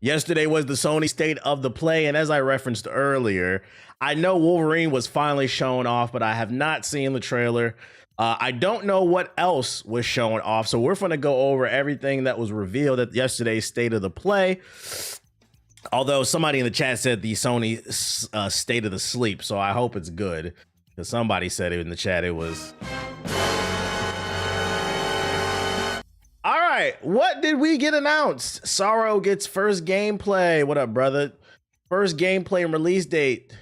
Yesterday was the Sony State of the Play, and as I referenced earlier, I know Wolverine was finally shown off, but I have not seen the trailer. I don't know what else was shown off, so we're going to go over everything that was revealed at yesterday's State of the Play. Although somebody in the chat said the Sony State of the Sleep, so I hope it's good, because somebody said it in the chat. It was... All right, what did we get announced? Sorrow gets first gameplay. What up, brother? First gameplay and release date.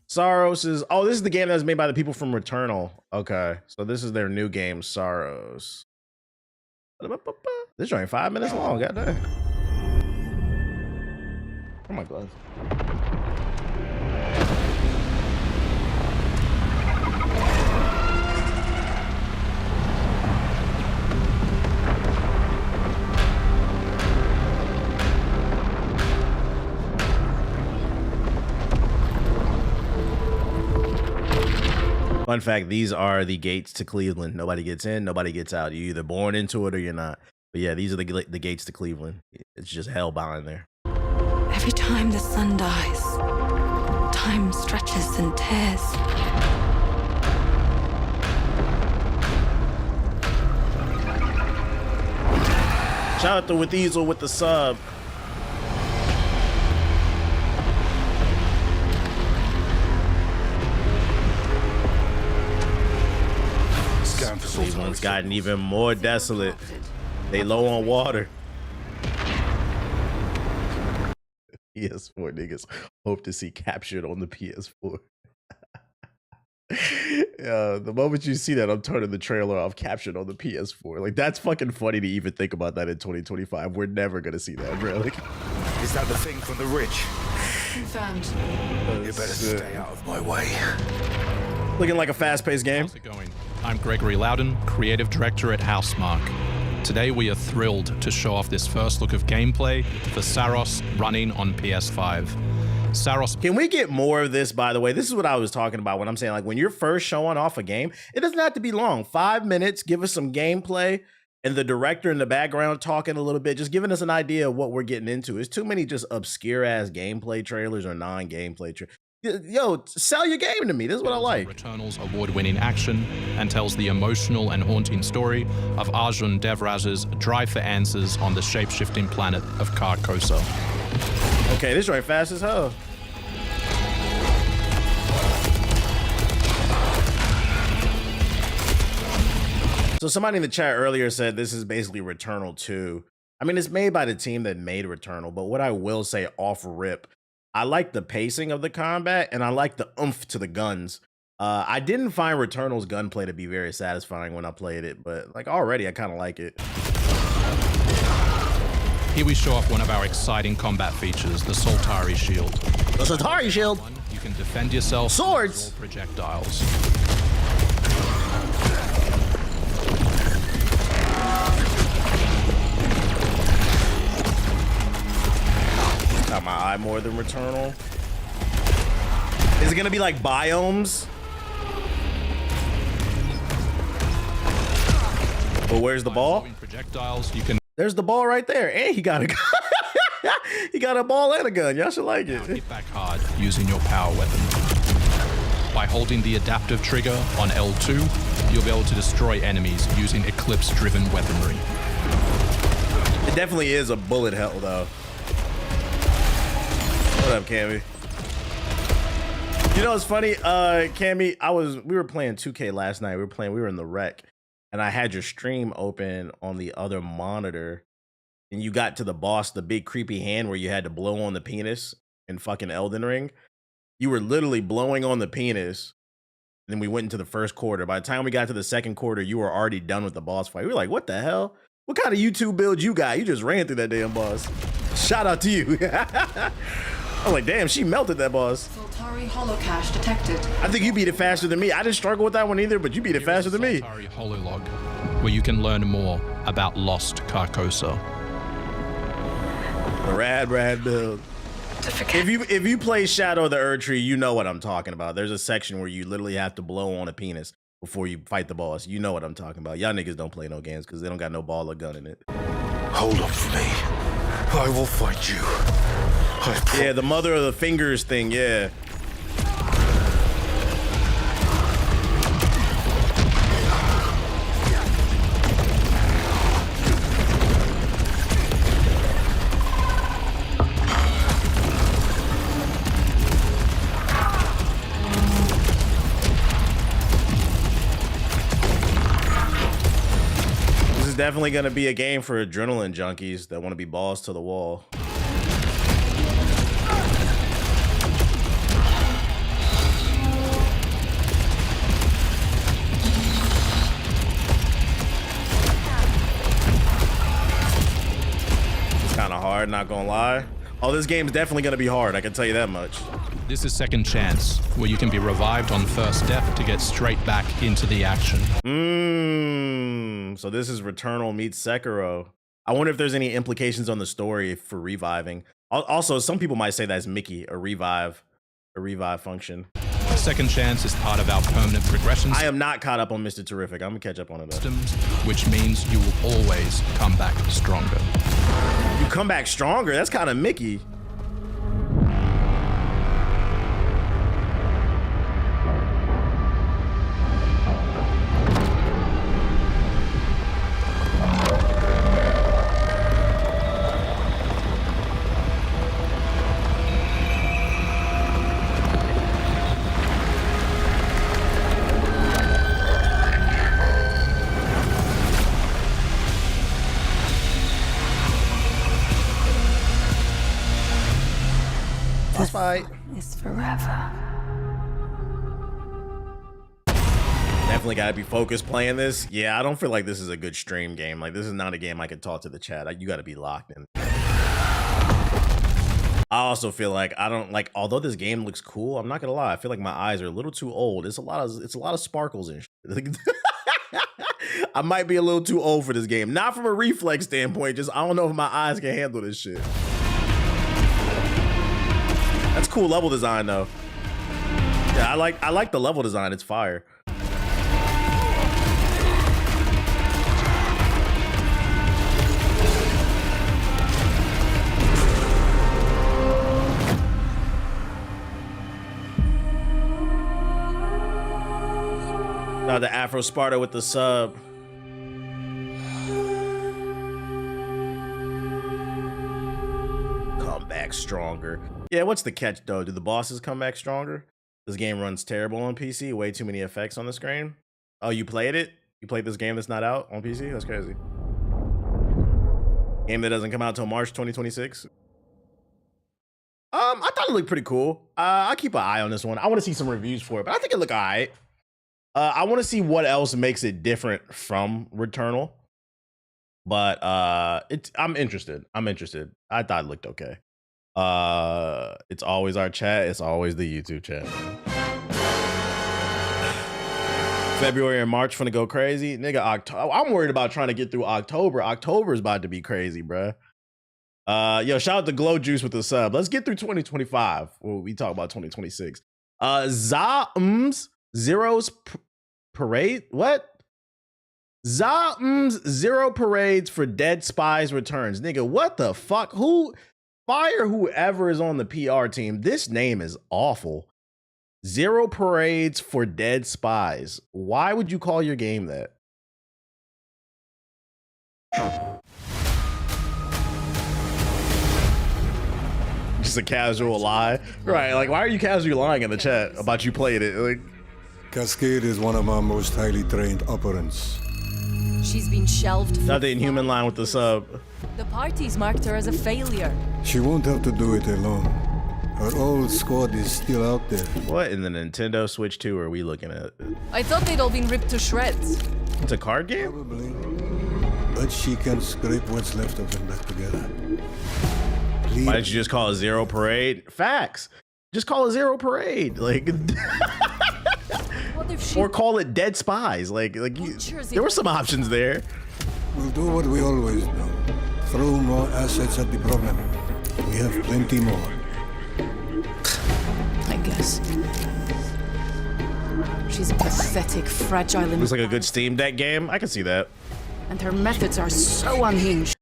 Sorrows is... Oh, this is the game that was made by the people from Returnal. Okay, so this is their new game, Sorrows. This joint 5 minutes long, goddamn. Oh my God. Fun fact, these are the gates to Cleveland. Nobody gets in, nobody gets out. You're either born into it or you're not. But yeah, these are the gates to Cleveland. It's just hell behind there. Every time the sun dies, time stretches and tears. Shout out to With Easel with the sub. Cleveland's gotten even more desolate. They low on water. PS4 niggas hope to see captured on the PS4. The moment you see that, I'm turning the trailer off, captured on the PS4. Like, that's fucking funny to even think about that in 2025. We're never gonna see that, bro. Like, is that the thing from the ridge? Confirmed. You better stay out of my way. Looking like a fast-paced game. How's it going? I'm Gregory Loudon, creative director at Housemarque. Today we are thrilled to show off this first look of gameplay for Saros running on PS5. Saros. Can we get more of this, by the way? This is what I was talking about when I'm saying, like, when you're first showing off a game, it doesn't have to be long. 5 minutes, give us some gameplay, and the director in the background talking a little bit, just giving us an idea of what we're getting into. It's too many just obscure-ass gameplay trailers or non-gameplay trailers. Yo, sell your game to me. This is what I like. Returnal's award-winning action and tells the emotional and haunting story of Arjun Devraj's drive for answers on the shape-shifting planet of Carcosa. Okay, this right fast as hell. So somebody in the chat earlier said this is basically Returnal 2. I mean, it's made by the team that made Returnal, but what I will say off rip, I like the pacing of the combat, and I like the oomph to the guns. I didn't find Returnal's gunplay to be very satisfying when I played it, but like already I kind of like it. Here we show off one of our exciting combat features, the Soltari Shield. The Soltari Shield? You can defend yourself. Swords! With projectiles. Got my eye more than Returnal. Is it gonna be like biomes? But where's the ball? Projectiles, you can. There's the ball right there, and he got a he got a ball and a gun. Y'all should like it. Hit back hard using your power weapon. By holding the adaptive trigger on L2, you'll be able to destroy enemies using eclipse-driven weaponry. It definitely is a bullet hell, though. What up, Cammy? You know, it's funny, Cammy, we were playing 2K last night. We were in the rec, and I had your stream open on the other monitor, and you got to the boss, the big creepy hand where you had to blow on the penis in fucking Elden Ring. You were literally blowing on the penis, and then we went into the first quarter. By the time we got to the second quarter, you were already done with the boss fight. We were like, what the hell? What kind of YouTube build you got? You just ran through that damn boss. Shout out to you. I'm like, damn, she melted that boss. Soltari holocache detected. I think you beat it faster than me. I didn't struggle with that one either, but you beat it faster than me. Soltari Hololog, where you can learn more about lost Carcosa. The rad build. If you play Shadow of the Erdtree, you know what I'm talking about. There's a section where you literally have to blow on a penis before you fight the boss. You know what I'm talking about. Y'all niggas don't play no games because they don't got no ball or gun in it. Hold on for me. I will find you. Yeah, the mother of the fingers thing, yeah. This is definitely going to be a game for adrenaline junkies that want to be balls to the wall. Kind of hard, not gonna lie. Oh, this game's definitely gonna be hard, I can tell you that much. This is Second Chance, where you can be revived on first death to get straight back into the action. So this is Returnal meets Sekiro. I wonder if there's any implications on the story for reviving. Also, some people might say that's Mickey, a revive function. Second Chance is part of our permanent progression I am not caught up on Mr. Terrific. I'm gonna catch up on it though. systems, which means you will always come back stronger. You come back stronger? That's kind of Mickey. Boss fight. Is forever. Definitely gotta be focused playing this. Yeah, I don't feel like this is a good stream game. Like, this is not a game I could talk to the chat. You gotta be locked in. I also feel like I don't like, although this game looks cool, I'm not gonna lie, I feel like my eyes are a little too old. It's a lot of sparkles and shit. I might be a little too old for this game. Not from a reflex standpoint, just I don't know if my eyes can handle this shit. That's cool level design though. Yeah, I like the level design. It's fire. Now the Afro Sparta with the sub. Come back stronger. Yeah, what's the catch though? Do the bosses come back stronger? This game runs terrible on PC. Way too many effects on the screen. Oh, you played it? You played this game that's not out on PC? That's crazy. Game that doesn't come out till March 2026. I thought it looked pretty cool. I'll keep an eye on this one. I want to see some reviews for it, but I think it looked all right. I want to see what else makes it different from Returnal. But I'm interested. I thought it looked okay. It's always our chat. It's always the YouTube chat. February and March finna go crazy. Nigga, October. I'm worried about trying to get through October. October is about to be crazy, bruh. Yo, shout out to Glow Juice with the sub. Let's get through 2025. Well, we talk about 2026. Zero's parade. What? Zero parades for Dead Spies returns. Nigga, what the fuck? Fire whoever is on the PR team. This name is awful. Zero parades for Dead Spies. Why would you call your game that? Just a casual lie, right? Like, why are you casually lying in the chat about you played it? Like, Cascade is one of our most highly trained operants. She's been shelved for not the Inhuman line with the sub. The party's marked her as a failure. She won't have to do it alone. Her old squad is still out there. What in the Nintendo Switch 2 are we looking at? I thought they'd all been ripped to shreds. It's a card game? Probably. But she can scrape what's left of them back together. Please. Why didn't you just call it Zero Parade? Facts. Just call it Zero Parade. Like, What if she... or call it Dead Spies. Like there were some options there. We'll do what we always do. Throw more assets at the problem. We have plenty more. I guess. She's a pathetic, fragile... Looks like a good Steam Deck game. I can see that. And her methods are so unhinged.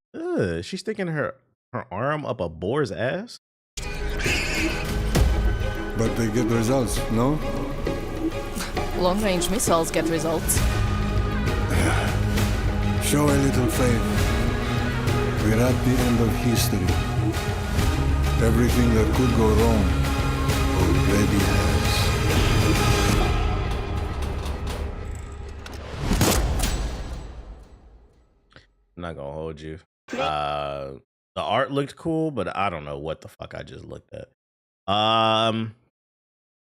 She's sticking her Her arm up a boar's ass? But they get results, no? Long-range missiles get results. Show a little faith. We're at the end of history. Everything that could go wrong already has. I'm not gonna hold you. The art looked cool, but I don't know what the fuck I just looked at.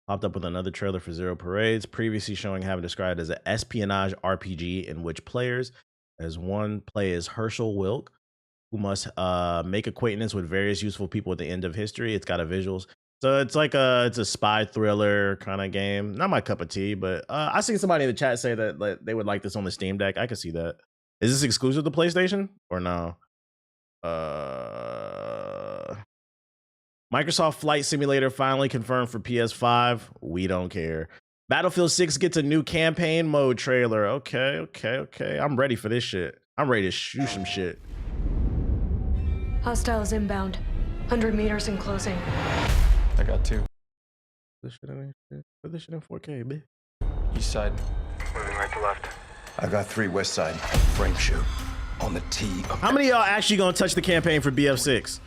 Popped up with another trailer for Zero Parades, previously showing how described as an espionage RPG in which players as one play as Herschel Wilk, who must make acquaintance with various useful people at the end of history. It's got a visuals. So it's like it's a spy thriller kind of game. Not my cup of tea, but I seen somebody in the chat say that like, they would like this on the Steam Deck. I could see that. Is this exclusive to PlayStation or no? Microsoft Flight Simulator finally confirmed for PS5. We don't care. Battlefield 6 gets a new campaign mode trailer. Okay. I'm ready for this shit. I'm ready to shoot some shit. Hostiles inbound. 100 meters in closing. I got 2. Put this shit in 4K, bitch. East side. Moving right to left. I got 3 west side. Frame shoot on the T of How many of y'all actually gonna touch the campaign for BF6?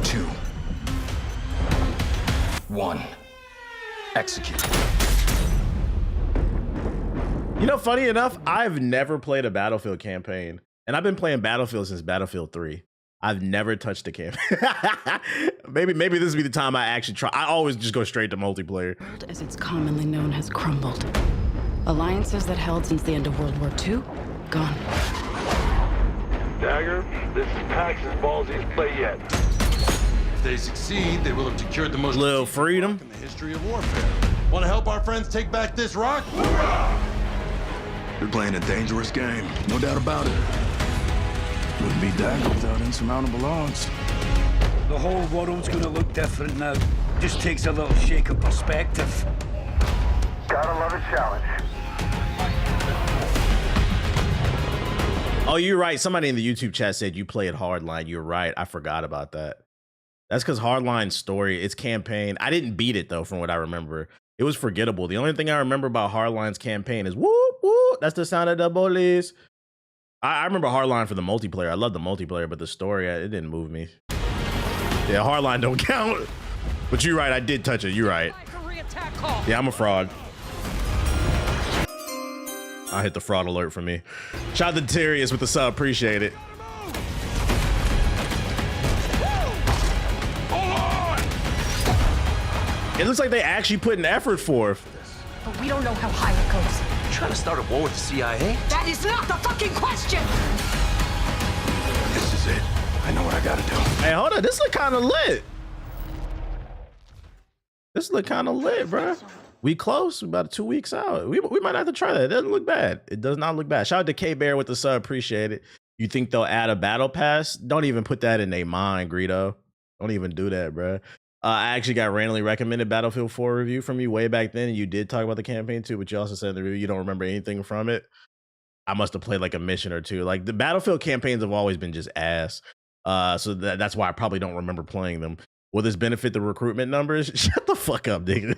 2. 1. Execute. You know, funny enough, I've never played a Battlefield campaign, and I've been playing Battlefield since Battlefield 3. I've never touched a campaign. maybe this will be the time I actually try. I always just go straight to multiplayer. The world, as it's commonly known, has crumbled. Alliances that held since the end of World War II, gone. Dagger, this is Pax's ballsiest play yet. If they succeed, they will have secured the most little freedom in the history of warfare. Want to help our friends take back this rock? You're playing a dangerous game, no doubt about it. Wouldn't be Dagger without insurmountable odds. The whole world's gonna look different now. Just takes a little shake of perspective. Gotta love a challenge. Oh, you're right. Somebody in the YouTube chat said you played Hardline. You're right. I forgot about that. That's because Hardline's story, its campaign, I didn't beat it, though, from what I remember. It was forgettable. The only thing I remember about Hardline's campaign is whoop, whoop. That's the sound of the bullies. I remember Hardline for the multiplayer. I love the multiplayer, but the story, it didn't move me. Yeah, Hardline don't count. But you're right. I did touch it. You're right. Yeah, I'm a fraud. I hit the fraud alert for me. Shout out to Terrius with the sub. Appreciate it. It looks like they actually put an effort forth. But we don't know how high it goes. You trying to start a war with the CIA? That is not the fucking question! This is it. I know what I gotta do. Hey, hold on. This look kind of lit. This look kind of lit, bro. We close. We about 2 weeks out. We might have to try that. It doesn't look bad. It does not look bad. Shout out to K-Bear with the sub. Appreciate it. You think they'll add a battle pass? Don't even put that in their mind, Greedo. Don't even do that, bro. I actually got randomly recommended Battlefield 4 review from you way back then, and you did talk about the campaign too, but you also said in the review you don't remember anything from it. I must have played like a mission or two. Like the Battlefield campaigns have always been just ass. So that's why I probably don't remember playing them. Will this benefit the recruitment numbers? Shut the fuck up, nigga.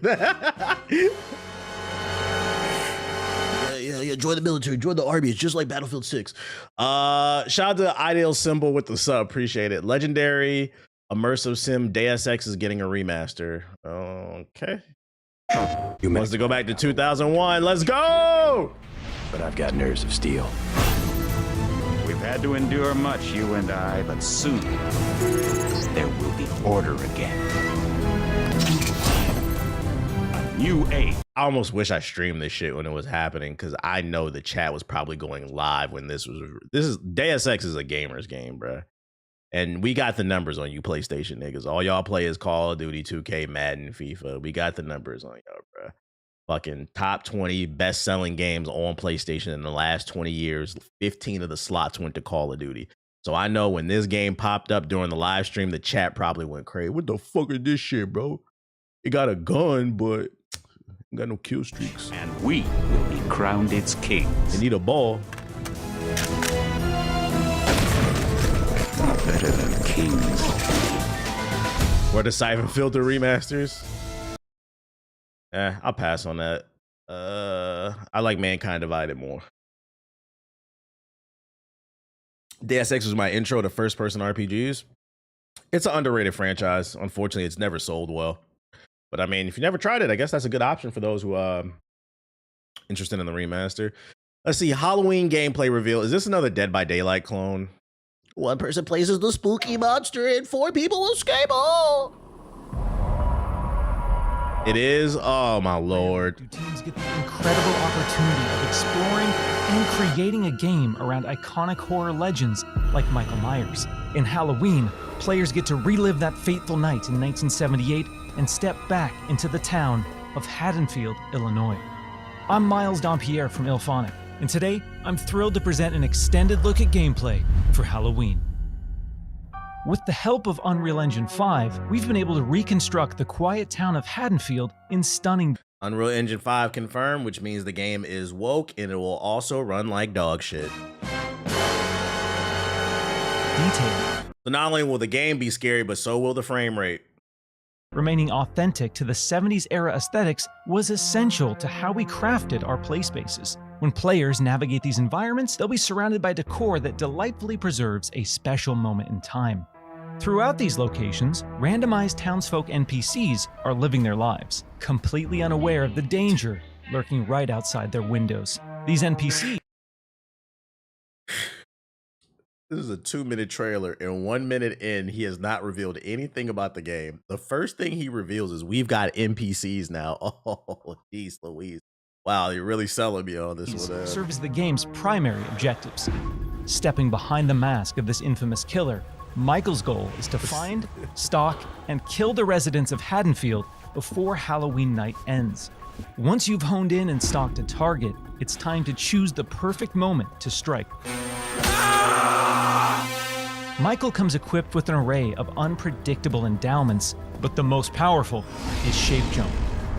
Yeah, join the military, join the army. It's just like Battlefield 6. Shout out to Ideal Symbol with the sub. Appreciate it. Legendary Immersive Sim Deus Ex is getting a remaster. Okay. You wants to go back to 2001. Let's go! But I've got nerves of steel. We've had to endure much, you and I, but soon there will be order again. A new age. I almost wish I streamed this shit when it was happening, because I know the chat was probably going live when this is Deus Ex is a gamer's game, bro. And we got the numbers on you PlayStation niggas. All y'all play is Call of Duty, 2K, Madden, FIFA. We got the numbers on y'all, bro. Fucking top 20 best-selling games on PlayStation in the last 20 years. 15 of the slots went to Call of Duty. So I know when this game popped up during the live stream, the chat probably went crazy. What the fuck is this shit, bro? It got a gun, but it got no kill streaks. And we will be crowned its kings. You need a ball. Better than kings. Or the Siphon Filter remasters. I'll pass on that. I like Mankind Divided more. Deus Ex was my intro to first-person RPGs. It's an underrated franchise. Unfortunately, it's never sold well. But I mean, if you never tried it, I guess that's a good option for those who interested in the remaster. Let's see, Halloween gameplay reveal. Is this another Dead by Daylight clone? One person plays as the spooky monster and 4 people escape. Oh! It is? Oh, my lord. Teams get the incredible opportunity of exploring and creating a game around iconic horror legends like Michael Myers. In Halloween, players get to relive that fateful night in 1978 and step back into the town of Haddonfield, Illinois. I'm Miles Dompierre from Ilphonic, and today I'm thrilled to present an extended look at gameplay for Halloween. With the help of Unreal Engine 5, we've been able to reconstruct the quiet town of Haddonfield in stunning Unreal Engine 5 confirmed, which means the game is woke and it will also run like dog shit. detail. So not only will the game be scary, but so will the frame rate. Remaining authentic to the 70s era aesthetics was essential to how we crafted our play spaces. When players navigate these environments, they'll be surrounded by decor that delightfully preserves a special moment in time. Throughout these locations, randomized townsfolk NPCs are living their lives, completely unaware of the danger lurking right outside their windows. These NPCs... This is a 2-minute trailer, and 1 minute in, he has not revealed anything about the game. The first thing he reveals is we've got NPCs now. Oh, geez Louise. Wow, you're really selling me on this one. serve as the game's primary objectives. Stepping behind the mask of this infamous killer, Michael's goal is to find, stalk, and kill the residents of Haddonfield before Halloween night ends. Once you've honed in and stalked a target, it's time to choose the perfect moment to strike. Michael comes equipped with an array of unpredictable endowments, but the most powerful is Shape Jump.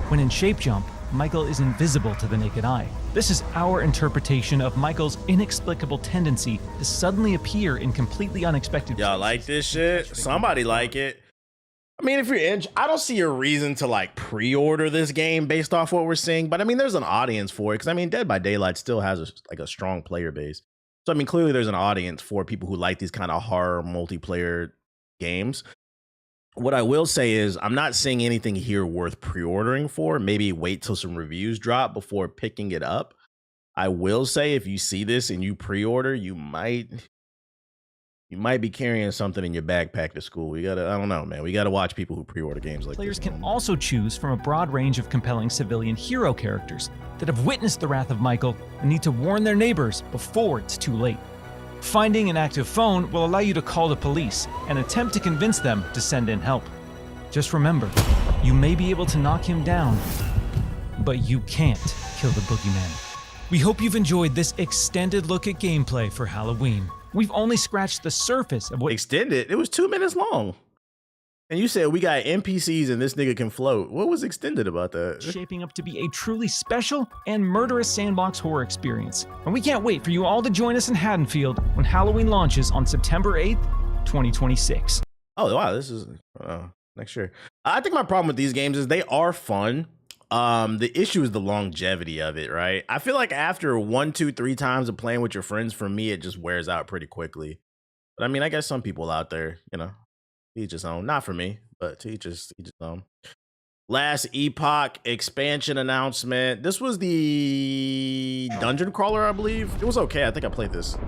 When in Shape Jump, Michael is invisible to the naked eye. This is our interpretation of Michael's inexplicable tendency to suddenly appear in completely unexpected places. Y'all like this shit? Somebody like it. I mean, if you're in, I don't see a reason to like pre-order this game based off what we're seeing, but I mean, there's an audience for it because I mean, Dead by Daylight still has a strong player base. So I mean, clearly there's an audience for people who like these kind of horror multiplayer games. What I will say is I'm not seeing anything here worth pre-ordering for. Maybe wait till some reviews drop before picking it up. I will say if you see this and you pre-order, you might be carrying something in your backpack to school. I don't know, man. We gotta watch people who pre-order games like Players this. can also choose from a broad range of compelling civilian hero characters that have witnessed the wrath of Michael and need to warn their neighbors before it's too late. Finding an active phone will allow you to call the police and attempt to convince them to send in help. Just remember, you may be able to knock him down, but you can't kill the boogeyman. We hope you've enjoyed this extended look at gameplay for Halloween. We've only scratched the surface of what— Extended? It was 2 minutes long. And you said we got NPCs and this nigga can float. What was extended about that? Shaping up to be a truly special and murderous sandbox horror experience. And we can't wait for you all to join us in Haddonfield when Halloween launches on September 8th, 2026. Oh, wow, this is next year. I think my problem with these games is they are fun. The issue is the longevity of it, right? I feel like after 1, 2, 3 times of playing with your friends, for me, it just wears out pretty quickly. But I mean, I guess some people out there, you know, each his own. Not for me, but to each his own. Last Epoch expansion announcement. This was the dungeon crawler, I believe. It was okay. I think I played this.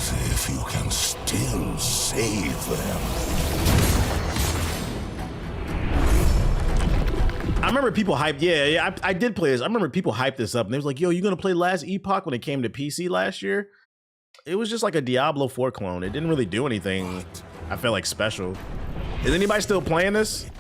If you can still save them. I remember people hyped. Yeah, I did play this. I remember people hyped this up, and they was like, "Yo, you gonna play Last Epoch?" When it came to PC last year, it was just like a Diablo 4 clone. It didn't really do anything. I felt like special. Is anybody still playing this?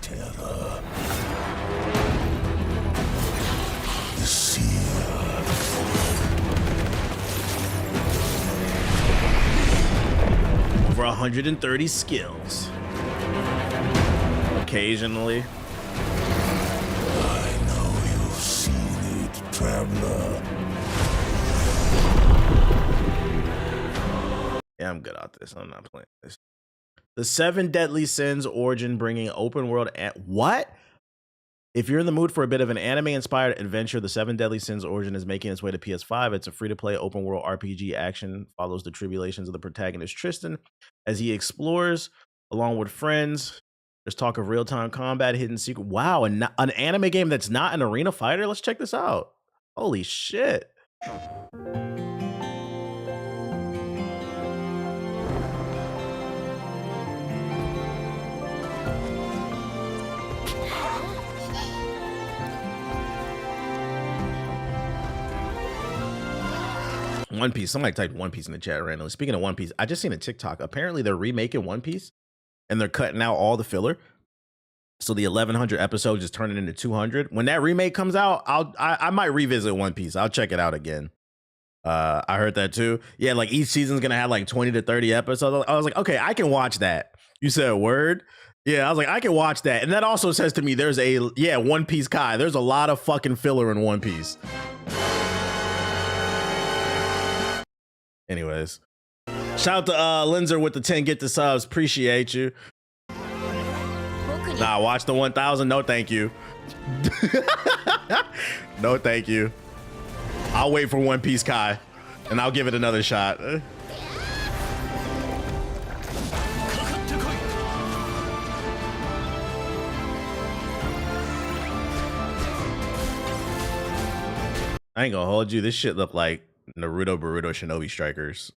Over 130 skills. Occasionally. I know you've seen it, traveler. I'm good at this. I'm not playing this. The 7 Deadly Sins Origin bringing open world. What? If you're in the mood for a bit of an anime-inspired adventure, The 7 Deadly Sins Origin is making its way to PS5. It's a free-to-play open-world RPG action, follows the tribulations of the protagonist Tristan as he explores along with friends. There's talk of real-time combat, hidden secret. Wow, an anime game that's not an arena fighter? Let's check this out. Holy shit. One Piece. Somebody typed One Piece in the chat randomly. Speaking of One Piece, I just seen a TikTok. Apparently, they're remaking One Piece and they're cutting out all the filler. So the 1100 episodes is turning into 200. When that remake comes out, I might revisit One Piece. I'll check it out again. I heard that too. Yeah, like each season's gonna have like 20 to 30 episodes. I was like, okay, I can watch that. You said word? Yeah, I was like, I can watch that. And that also says to me, there's One Piece Kai. There's a lot of fucking filler in One Piece. Anyways, shout out to Linzer with the 10 get the subs. Appreciate you. Nah, watch the 1000. No, thank you. No, thank you. I'll wait for One Piece Kai and I'll give it another shot. I ain't gonna hold you. This shit look like Naruto Boruto Shinobi Strikers.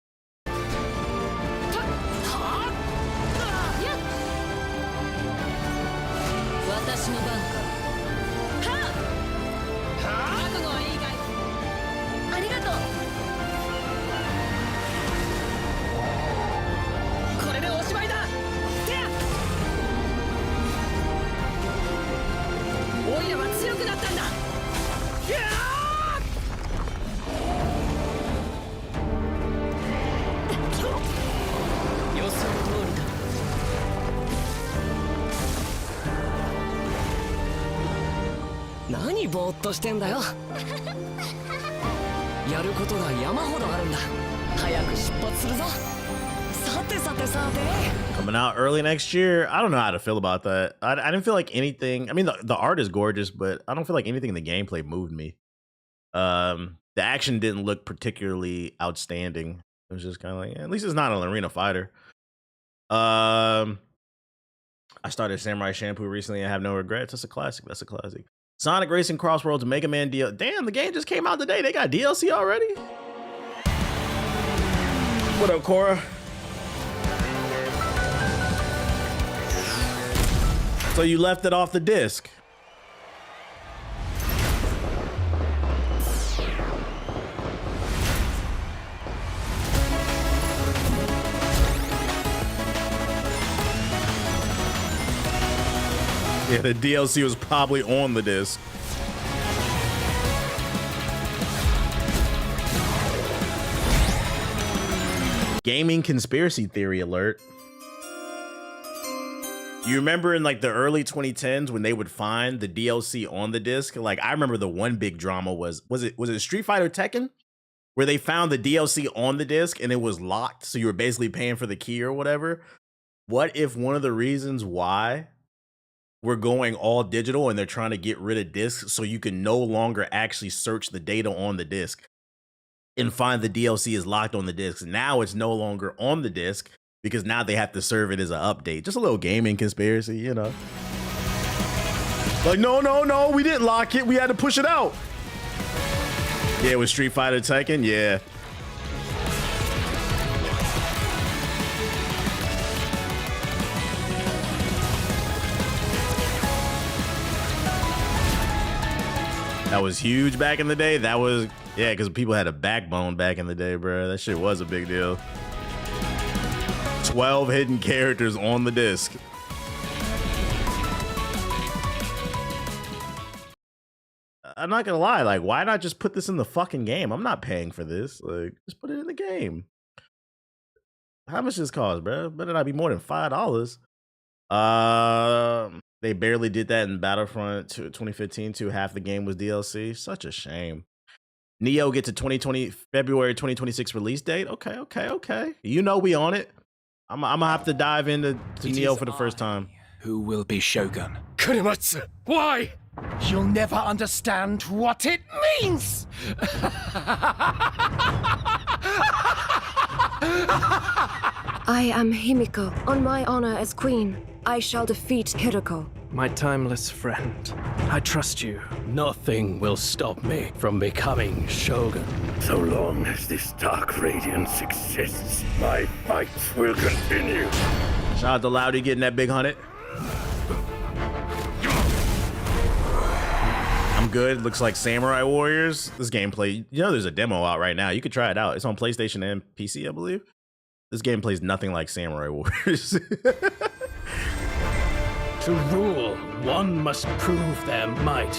Coming out early next year. I don't know how to feel about that. I didn't feel like anything. I mean, the art is gorgeous, but I don't feel like anything in the gameplay moved me. The action didn't look particularly outstanding. It was just kind of like, at least it's not an arena fighter. I started Samurai Shampoo recently. I have no regrets. That's a classic. That's a classic. Sonic Racing Crossroads Mega Man DLC. Damn, the game just came out today. They got DLC already? What up, Cora? So you left it off the disc. Yeah, the DLC was probably on the disc. Gaming conspiracy theory alert. You remember in like the early 2010s when they would find the DLC on the disc? Like I remember the one big drama was it Street Fighter Tekken? Where they found the DLC on the disc and it was locked, so you were basically paying for the key or whatever. What if one of the reasons why we're going all digital and they're trying to get rid of discs so you can no longer actually search the data on the disc and find the DLC is locked on the disc? Now it's no longer on the disc because now they have to serve it as an update. Just a little gaming conspiracy, you know. Like, no, we didn't lock it. We had to push it out. Yeah, with Street Fighter Tekken, yeah. That was huge back in the day. That was, yeah, because people had a backbone back in the day, bro. That shit was a big deal. 12 hidden characters on the disc. I'm not gonna lie, like, why not just put this in the fucking game? I'm not paying for this. Like, just put it in the game. How much does this cost, bro? Better not be more than $5. They barely did that in Battlefront 2015 too. Half the game was DLC. Such a shame. Neo gets a February 2026 release date. Okay. You know we on it. I'm gonna have to dive into Neo for the first time. Who will be Shogun? Kurimatsu, why? You'll never understand what it means! I am Himiko. On my honor as queen, I shall defeat Hiroko. My timeless friend, I trust you. Nothing will stop me from becoming Shogun. So long as this dark radiance exists, my fights will continue. Shout out to Loudy getting that big 100. I'm good. Looks like Samurai Warriors. This gameplay, you know, there's a demo out right now. You could try it out. It's on PlayStation and PC, I believe. This game plays nothing like Samurai Warriors. To rule, one must prove their might.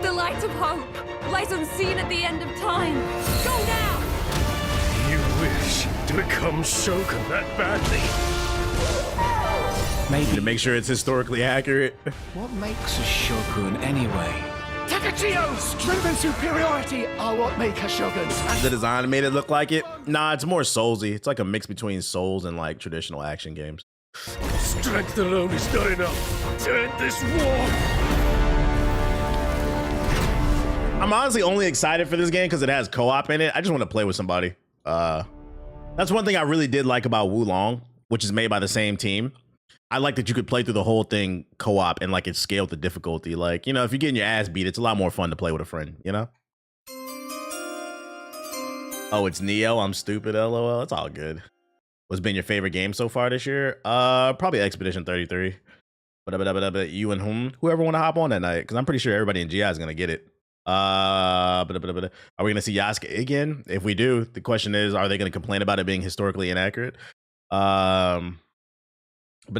The light of hope lies unseen at the end of time. Go now! You wish to become Shogun that badly? Maybe to make sure it's historically accurate. What makes a Shogun anyway? Takachio! Strength and superiority are what make a Shogun. The design made it look like it. Nah, it's more Soulsy. It's like a mix between Souls and like traditional action games. Strength alone is not enough to end this war. I'm honestly only excited for this game because it has co-op in it. I just want to play with somebody. That's one thing I really did like about Wulong, which is made by the same team. I like that you could play through the whole thing co-op and like it scaled the difficulty. Like, you know, if you're getting your ass beat, it's a lot more fun to play with a friend, you know? Oh, it's Neo. I'm stupid, LOL. It's all good. What's been your favorite game so far this year? Probably Expedition 33. But you and whoever want to hop on that night, because I'm pretty sure everybody in GI is gonna get it. Are we gonna see Yasuke again? If we do, the question is, are they gonna complain about it being historically inaccurate? But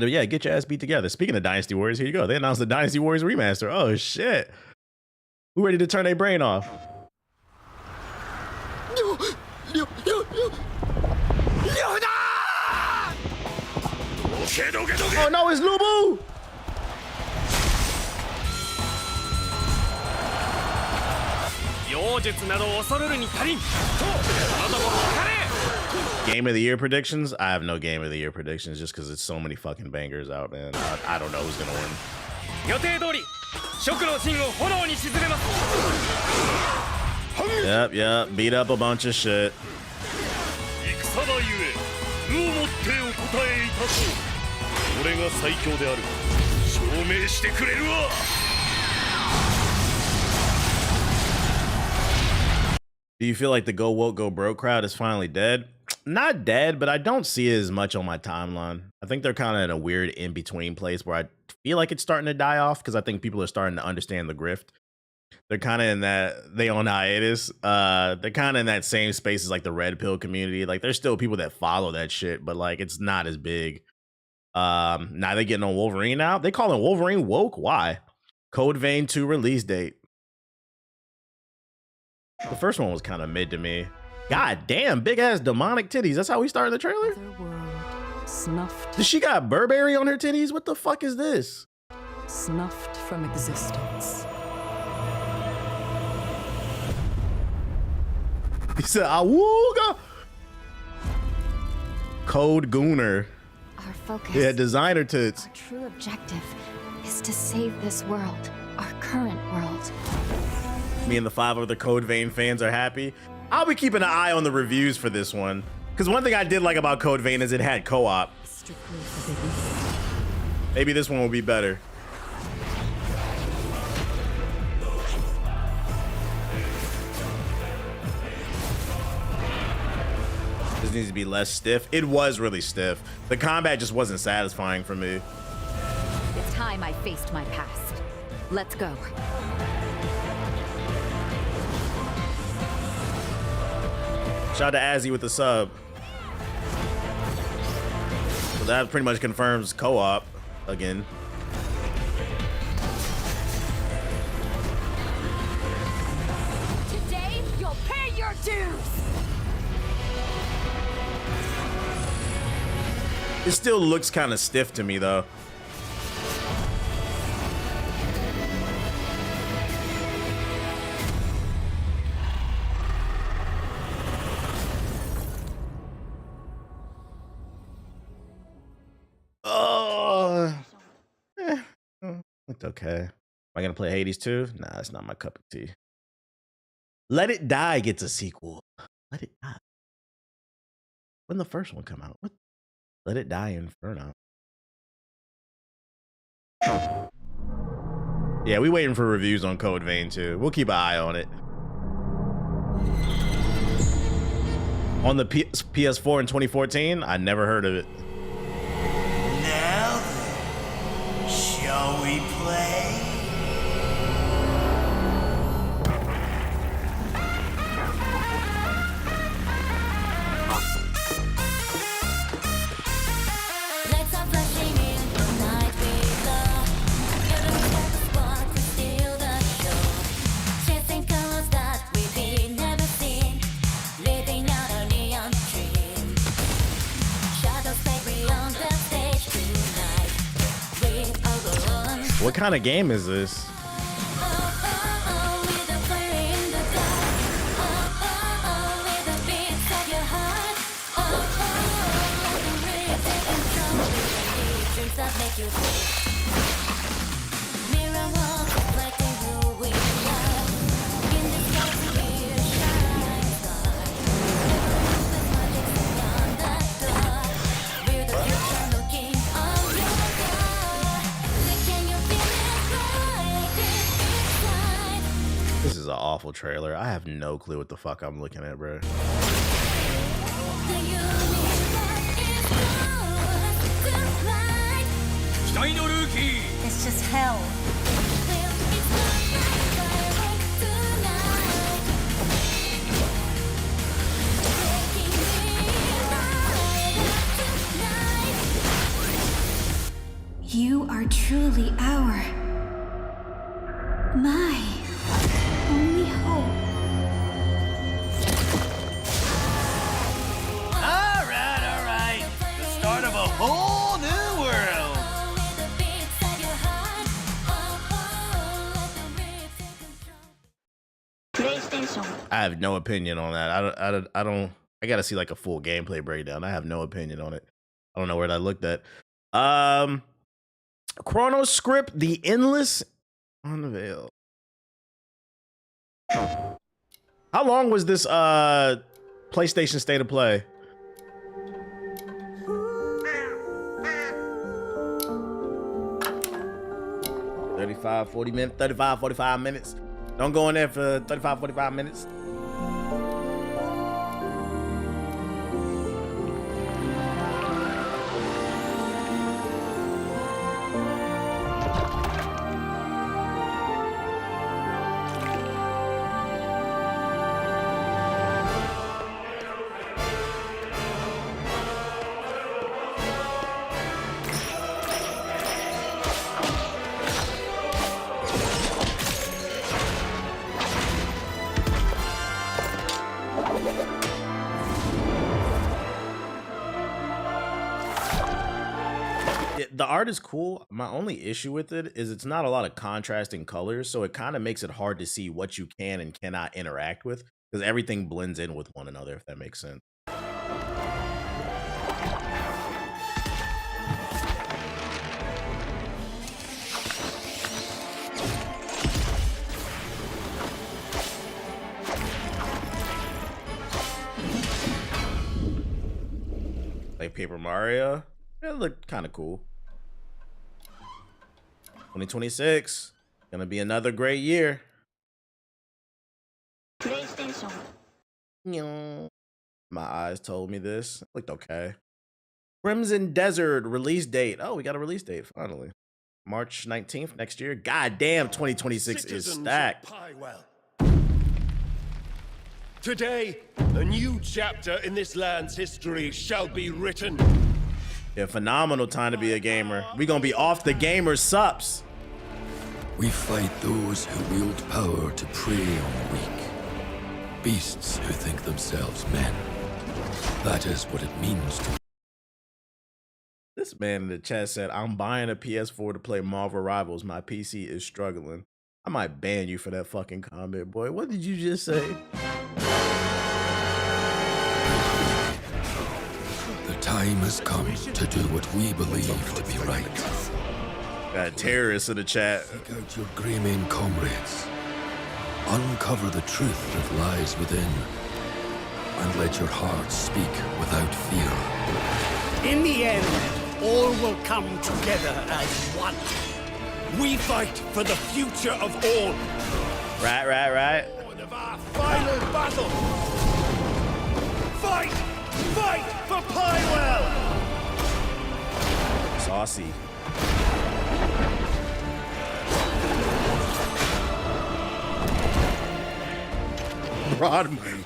yeah, get your ass beat together. Speaking of Dynasty Warriors, here you go. They announced the Dynasty Warriors remaster. Oh shit! Who ready to turn their brain off? Oh no, it's Lubu! Game of the year predictions? I have no game of the year predictions just because it's so many fucking bangers out, man. I don't know who's gonna win. Yep, beat up a bunch of shit. Do you feel like the Go Woke Go Broke crowd is finally dead? Not dead, but I don't see it as much on my timeline. I think they're kind of in a weird in-between place where I feel like it's starting to die off because I think people are starting to understand the grift. They're kind of in that, they on hiatus. They're kind of in that same space as like the Red Pill community. Like there's still people that follow that shit, but like it's not as big. Now they're getting on Wolverine now. They calling Wolverine woke? Why? Code Vein 2 release date. The first one was kind of mid to me. God damn, big ass demonic titties. That's how we started the trailer? Snuffed. Does she got Burberry on her titties? What the fuck is this? Snuffed from existence. He said, Awooga! Code Gooner. Our focus. Yeah, designer tits. Our true objective is to save this world, our current world. Me and the 5 other Code Vein fans are happy. I'll be keeping an eye on the reviews for this one. Because one thing I did like about Code Vein is it had co-op. Maybe this one will be better. This needs to be less stiff. It was really stiff. The combat just wasn't satisfying for me. It's time I faced my past. Let's go. Shout out to Azzy with the sub. So that pretty much confirms co-op again. Today, you'll pay your dues! It still looks kind of stiff to me though. looked okay. Am I gonna play Hades 2? Nah, it's not my cup of tea. Let It Die gets a sequel. Let It Die. When did the first one come out? What? Let It Die Inferno. Yeah, we waiting for reviews on Code Vein too. We'll keep an eye on it. On the PS4 in 2014, I never heard of it. Now then, shall we play? What kind of game is this? This is an awful trailer. I have no clue what the fuck I'm looking at, bro. It's just hell. You are truly my only hope. All right. The start of a whole new world. I have no opinion on that. I don't. I gotta see like a full gameplay breakdown. I have no opinion on it. I don't know where that looked at. Chrono Script: The Endless Unveil. How long was this PlayStation State of Play? $35, 45 minutes. Don't go in there for 35, 45 minutes. The art is cool. My only issue with it is it's not a lot of contrasting colors, so it kind of makes it hard to see what you can and cannot interact with because everything blends in with one another, if that makes sense. Like Paper Mario, it looked kind of cool. 2026, gonna be another great year. PlayStation. My eyes told me this. It looked okay. Crimson Desert release date. Oh, we got a release date finally. March 19th next year. God damn, 2026 is stacked. Today, a new chapter in this land's history shall be written. Yeah, phenomenal time to be a gamer. We gonna be off the gamer sups. We fight those who wield power to prey on the weak. Beasts who think themselves men. That is what it means to. This man in the chat said, I'm buying a PS4 to play Marvel Rivals. My PC is struggling. I might ban you for that fucking comment, boy. What did you just say? The time has come to do what we believe to be right. Got terrorists in the chat. Seek out your Greymane comrades. Uncover the truth that lies within. And let your heart speak without fear. In the end, all will come together as one. We fight for the future of all. Right. Of our final battle. Fight! Fight for Pywell! Saucy.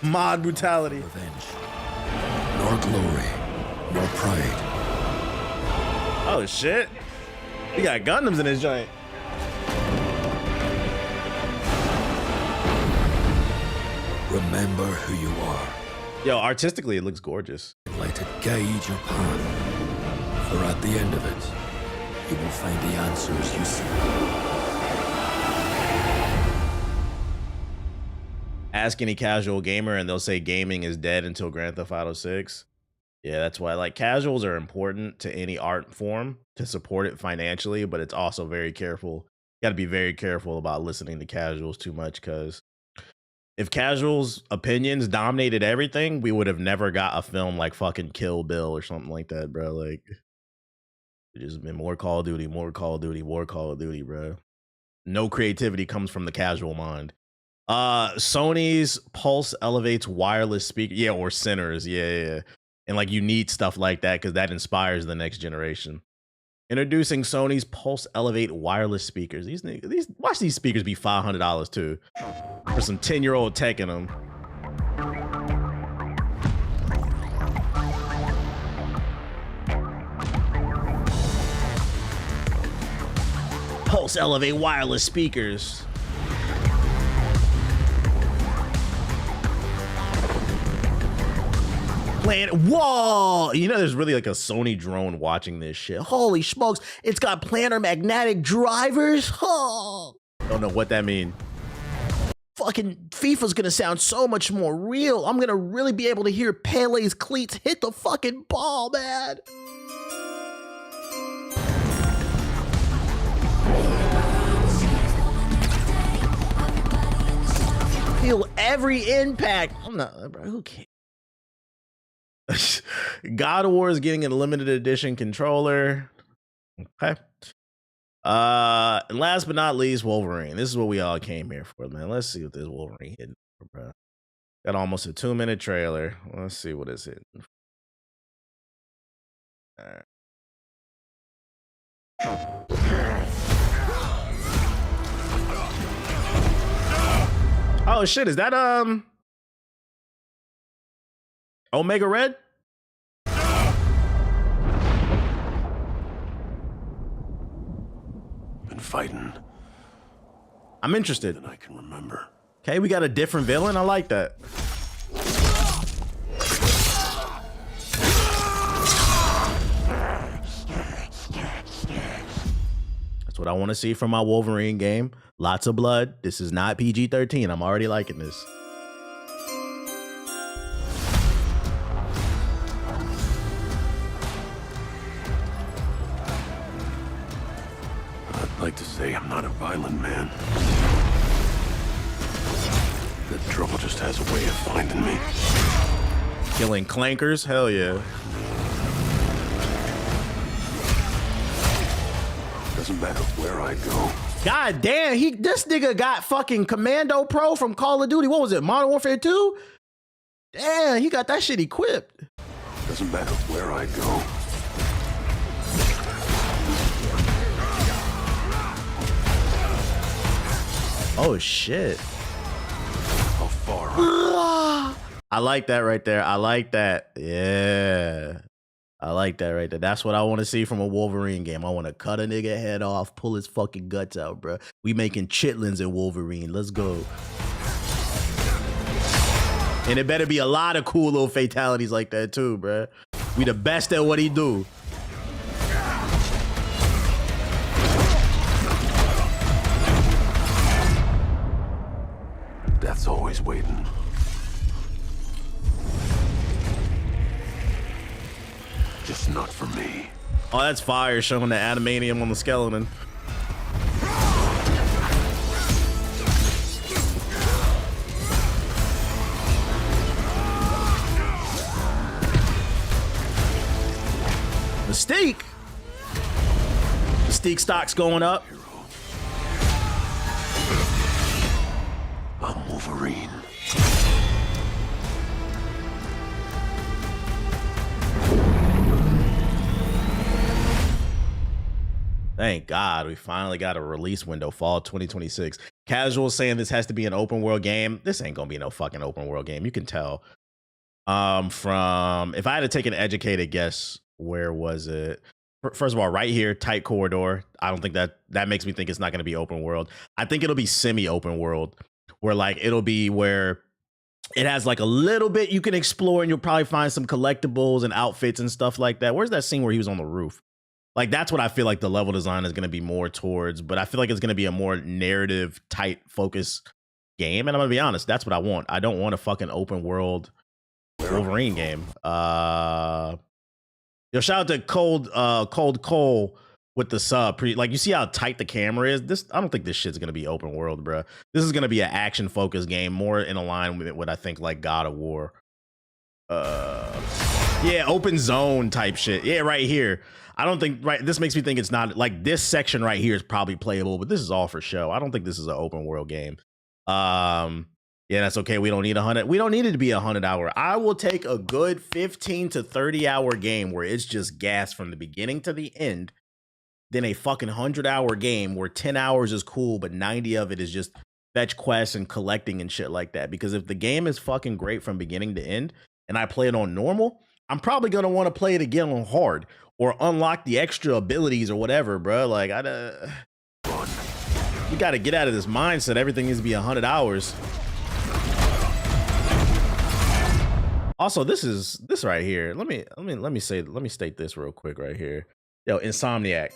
Mod brutality. Revenge. Nor glory, nor pride. Oh shit. We got Gundams in this joint. Remember who you are. Yo, artistically, it looks gorgeous. Let it guide your path. For at the end of it, you will find the answers you seek. Ask any casual gamer and they'll say gaming is dead until Grand Theft Auto 6. Yeah, that's why like casuals are important to any art form to support it financially, but it's also very careful. You got to be very careful about listening to casuals too much, because if casuals' opinions dominated everything, we would have never got a film like fucking Kill Bill or something like that, bro. Like, it just been more Call of Duty, more Call of Duty, more Call of Duty, bro. No creativity comes from the casual mind. Sony's Pulse elevates wireless speaker. Yeah, or Sinners. Yeah. And like you need stuff like that because that inspires the next generation. Introducing Sony's Pulse Elevate wireless speakers. These watch these speakers be $500 too, for some 10-year-old tech in them. Pulse Elevate wireless speakers. Whoa! You know, there's really like a Sony drone watching this shit. Holy smokes! It's got planar magnetic drivers. Oh, don't know what that means. Fucking FIFA's gonna sound so much more real. I'm gonna really be able to hear Pele's cleats hit the fucking ball, man. Feel every impact. I'm not, bro. Who cares? God of War is getting a limited edition controller. Okay. And last but not least, Wolverine. This is what we all came here for, man. Let's see what this Wolverine hitting for, bro. Got almost a 2-minute trailer. Let's see what it's hitting. All right. Oh shit, is that Omega Red? Been fighting. I'm interested. Than I can remember. Okay, we got a different villain. I like that. That's what I want to see from my Wolverine game. Lots of blood. This is not PG-13. I'm already liking this. I'd like to say I'm not a violent man. That trouble just has a way of finding me. Killing clankers? Hell yeah. Doesn't matter where I go. God damn, this nigga got fucking Commando Pro from Call of Duty. What was it, Modern Warfare 2? Damn, he got that shit equipped. Doesn't matter where I go. Oh shit. How far? I like that right there. I like that. Yeah. I like that right there. That's what I want to see from a Wolverine game. I want to cut a nigga head off, pull his fucking guts out, bro. We making chitlins in Wolverine. Let's go. And it better be a lot of cool little fatalities like that too, bro. We the best at what he do. Death's always waiting. Just not for me. Oh, that's fire, showing the adamantium on the skeleton. Mystique. Mystique stock's going up. I'm Wolverine. Thank God we finally got a release window, fall 2026. Casual saying this has to be an open world game. This ain't gonna be no fucking open world game. You can tell. From if I had to take an educated guess, where was it? First of all, right here, tight corridor. I don't think that makes me think it's not gonna be open world. I think it'll be semi-open world, where like it'll be where it has like a little bit you can explore, and you'll probably find some collectibles and outfits and stuff like that. Where's that scene where he was on the roof? Like, that's what I feel like the level design is going to be more towards, but I feel like it's going to be a more narrative tight focus game. And I'm going to be honest, that's what I want. I don't want a fucking open world Wolverine game. Yo, shout out to Cold Cole with the sub. Like, you see how tight the camera is? I don't think this shit's going to be open world, bro. This is going to be an action focused game, more in line with what I think like God of War. Yeah, open zone type shit. Yeah, right here. I don't think, right, this makes me think it's not, like, this section right here is probably playable, but this is all for show. I don't think this is an open world game. Yeah, that's okay. We don't need 100. We don't need it to be 100-hour. I will take a good 15 to 30-hour game where it's just gas from the beginning to the end, than a fucking 100-hour game where 10 hours is cool, but 90 of it is just fetch quests and collecting and shit like that. Because if the game is fucking great from beginning to end, and I play it on normal, I'm probably going to want to play it again on hard or unlock the extra abilities or whatever, bro. Like, you got to get out of this mindset. Everything needs to be 100 hours. Also, this right here. Let me state this real quick right here. Yo, Insomniac.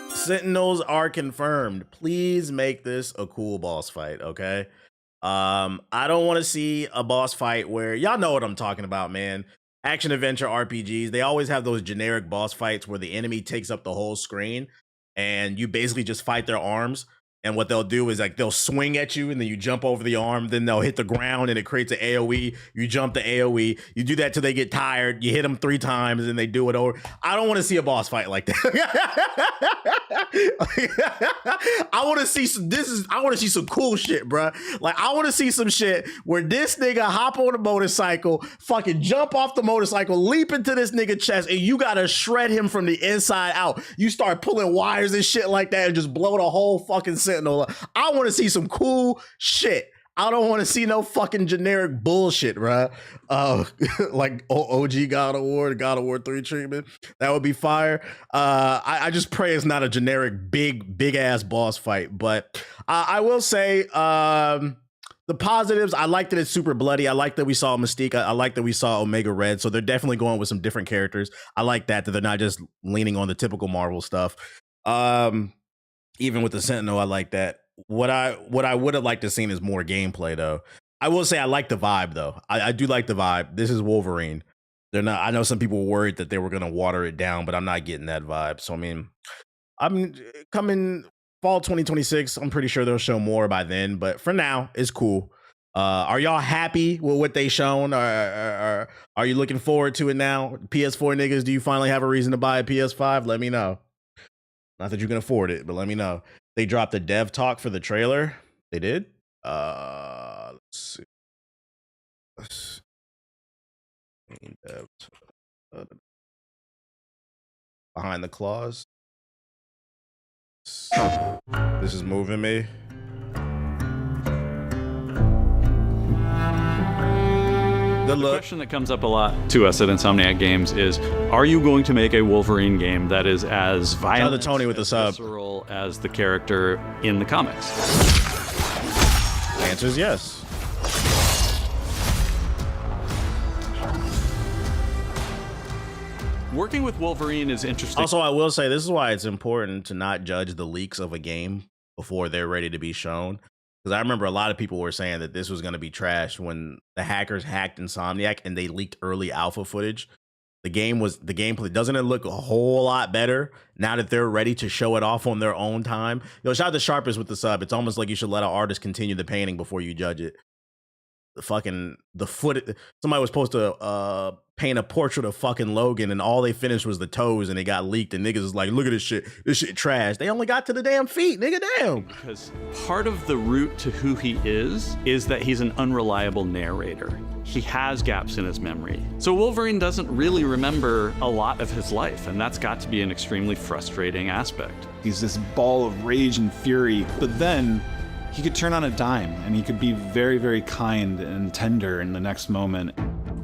Sentinels are confirmed. Please make this a cool boss fight, okay? I don't want to see a boss fight where y'all know what I'm talking about, man. Action adventure RPGs, they always have those generic boss fights where the enemy takes up the whole screen and you basically just fight their arms. And what they'll do is like they'll swing at you and then you jump over the arm, then they'll hit the ground and it creates an AoE. You jump the AoE, you do that till they get tired, you hit them 3 times and they do it over. I don't want to see a boss fight like that. I want to see some cool shit, bro. Like, I want to see some shit where this nigga hop on a motorcycle, fucking jump off the motorcycle, leap into this nigga chest, and you gotta shred him from the inside out. You start pulling wires and shit like that and just blow the whole fucking Sentinel. I want to see some cool shit. I don't want to see no fucking generic bullshit, bro. Like OG God of War, the God of War 3 treatment. That would be fire. I just pray it's not a generic big ass boss fight. But I will say the positives, I like that it's super bloody. I like that we saw Mystique. I like that we saw Omega Red. So they're definitely going with some different characters. I like that they're not just leaning on the typical Marvel stuff. Even with the Sentinel, I like that. What I would have liked to seen is more gameplay, though. I will say I like the vibe, though. I do like the vibe. This is Wolverine. They're not. I know some people were worried that they were going to water it down, but I'm not getting that vibe. So I mean, I'm coming fall 2026. I'm pretty sure they'll show more by then. But for now, it's cool. Are y'all happy with what they shown? Are you looking forward to it now? PS4 niggas, do you finally have a reason to buy a PS5? Let me know. Not that you can afford it, but let me know. They dropped the dev talk for the trailer. They did. Let's see. Behind the claws. This is moving me. The question that comes up a lot to us at Insomniac Games is, are you going to make a Wolverine game that is as violent, Tony with the sub, visceral as the character in the comics? The answer is yes. Working with Wolverine is interesting. Also, I will say this is why it's important to not judge the leaks of a game before they're ready to be shown. Because I remember a lot of people were saying that this was going to be trash when the hackers hacked Insomniac and they leaked early alpha footage. The gameplay, doesn't it look a whole lot better now that they're ready to show it off on their own time? Yo, shout out to Sharpest with the sub. It's almost like you should let an artist continue the painting before you judge it. the foot. Somebody was supposed to paint a portrait of fucking Logan, and all they finished was the toes, and it got leaked. And niggas is like, look at this shit trash. They only got to the damn feet, nigga. Damn. Because part of the route to who he is that he's an unreliable narrator. He has gaps in his memory. So Wolverine doesn't really remember a lot of his life, and that's got to be an extremely frustrating aspect. He's this ball of rage and fury, but then he could turn on a dime, and he could be very, very kind and tender in the next moment.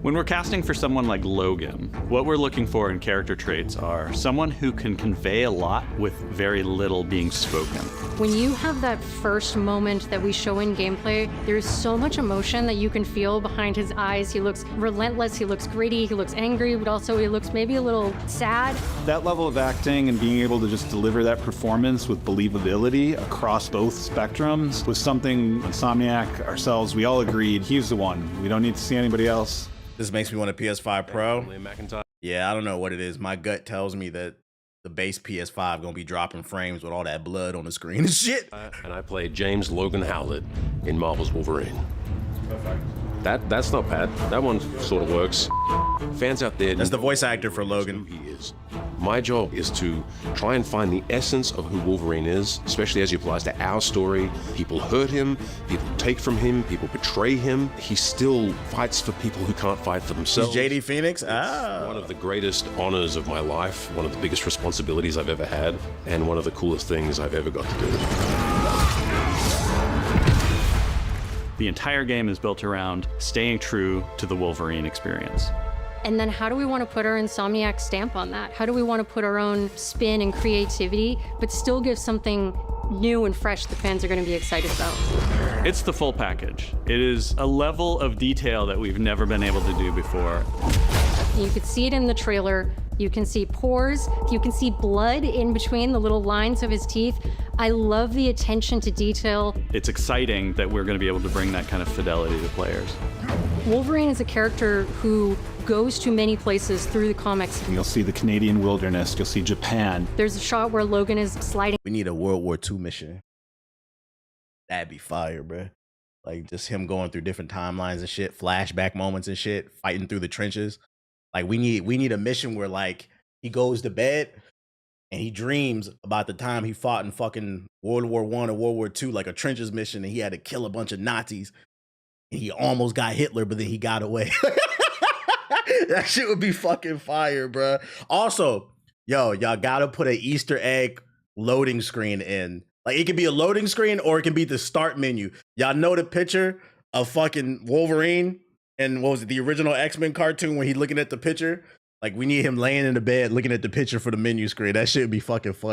When we're casting for someone like Logan, what we're looking for in character traits are someone who can convey a lot with very little being spoken. When you have that first moment that we show in gameplay, there's so much emotion that you can feel behind his eyes. He looks relentless, he looks gritty, he looks angry, but also he looks maybe a little sad. That level of acting and being able to just deliver that performance with believability across both spectrums was something Insomniac, ourselves, we all agreed he's the one. We don't need to see anybody else. This makes me want a PS5 Pro. Yeah, I don't know what it is. My gut tells me that the base PS5 gonna be dropping frames with all that blood on the screen and shit. And I played James Logan Howlett in Marvel's Wolverine. That's not bad. That one sort of works. Fans out there, that's the voice actor for Logan. Who he is. My job is to try and find the essence of who Wolverine is, especially as he applies to our story. People hurt him, people take from him, people betray him. He still fights for people who can't fight for themselves. He's JD Phoenix? Ah. One of the greatest honors of my life, one of the biggest responsibilities I've ever had, and one of the coolest things I've ever got to do. The entire game is built around staying true to the Wolverine experience. And then how do we want to put our Insomniac stamp on that? How do we want to put our own spin and creativity, but still give something new and fresh the fans are going to be excited about? It's the full package. It is a level of detail that we've never been able to do before. You could see it in the trailer. You can see pores. You can see blood in between the little lines of his teeth. I love the attention to detail. It's exciting that we're going to be able to bring that kind of fidelity to players. Wolverine is a character who goes to many places through the comics. You'll see the Canadian wilderness. You'll see Japan. There's a shot where Logan is sliding. We need a World War II mission. That'd be fire, bro. Like just him going through different timelines and shit, flashback moments and shit, fighting through the trenches. Like we need a mission where like he goes to bed and he dreams about the time he fought in fucking World War I or World War II, like a trenches mission, and he had to kill a bunch of Nazis. And he almost got Hitler, but then he got away. That shit would be fucking fire, bro. Also, yo, y'all gotta put an Easter egg loading screen in. Like it could be a loading screen or it can be the start menu. Y'all know the picture of fucking Wolverine and what was it, the original X-Men cartoon when he looking at the picture? Like we need him laying in the bed looking at the picture for the menu screen. That shit would be fucking funny.